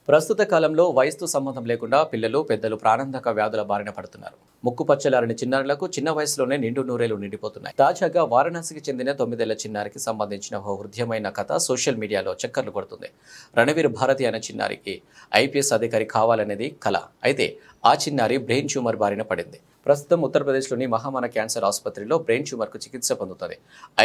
ప్రస్తుత కాలంలో వయసుతో సంబంధం లేకుండా పిల్లలు పెద్దలు ప్రాణాంతక వ్యాధుల బారిన పడుతున్నారు. ముక్కుపచ్చలారని చిన్నారులకు చిన్న వయసులోనే నిండు నూరేళ్లు నిండిపోతున్నాయి. తాజాగా వారణాసికి చెందిన 9 ఏళ్ల చిన్నారికి సంబంధించిన ఓ హృద్యమైన కథ సోషల్ మీడియాలో చక్కర్లు కొడుతుంది. రణవీర్ భారతి అనే చిన్నారికి ఐపీఎస్ అధికారి కావాలనేది కల. అయితే ఆ చిన్నారి బ్రెయిన్ ట్యూమర్ బారిన పడింది. ప్రస్తుతం ఉత్తరప్రదేశ్లోని మహామాన క్యాన్సర్ ఆసుపత్రిలో బ్రెయిన్ ట్యూమర్కు చికిత్స పొందుతుంది.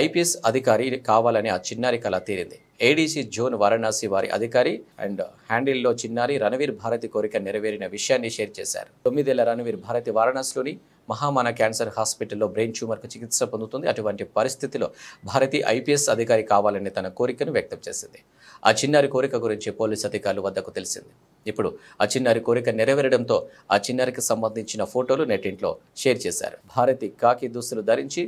ఐపీఎస్ అధికారి కావాలని ఆ చిన్నారి కల తీరింది. ఏడీసీ జోన్ వారణాసి వారి అధికారి అండ్ హ్యాండిల్లో చిన్నారి రణవీర్ భారతి కోరిక నెరవేరిన విషయాన్ని షేర్ చేశారు. 9 ఏళ్ల రణవీర్ భారతి వారణాసిలోని మహామాన క్యాన్సర్ హాస్పిటల్లో బ్రెయిన్ ట్యూమర్కు చికిత్స పొందుతుంది. అటువంటి పరిస్థితిలో భారతి ఐపీఎస్ అధికారి కావాలని తన కోరికను వ్యక్తం చేసింది. ఆ చిన్నారి కోరిక గురించి పోలీసు అధికారుల వద్దకు తెలిసింది. ఇప్పుడు ఆ చిన్నారి కోరిక నెరవేరడంతో ఆ చిన్నారికి సంబంధించిన ఫోటోలు నెట్టింట్లో షేర్ చేశారు. భారతి కాకి దుస్తులు ధరించి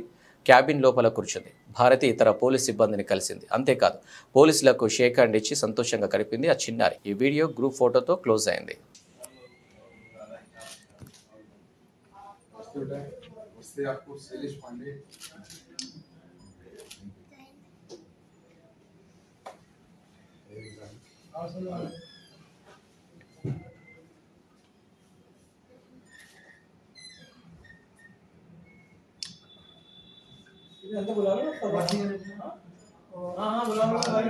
క్యాబిన్ లోపల కూర్చుంది. భారతి ఇతర పోలీస్ సిబ్బందిని కలిసింది. అంతేకాదు పోలీసులకు షేక్ హ్యాండ్ ఇచ్చి సంతోషంగా గడిపింది ఆ చిన్నారి. ఈ వీడియో గ్రూప్ ఫోటోతో క్లోజ్ అయింది. बुला लो हाँ बुला लो भाई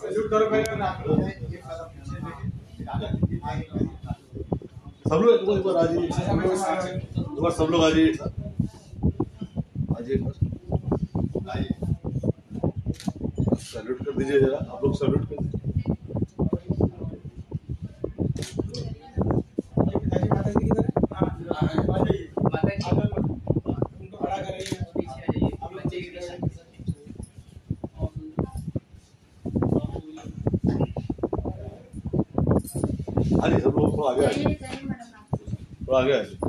सैल्यूट करो पहले सब लोग एक बार आ जाइए, सब लोग आ जाइए, सैल्यूट कर दीजिए जरा, आप लोग सैल्यूट कर दीजिए। हाँ जी सब लोग थोड़ा आगे आ जाइए, थोड़ा आगे आ जाइए।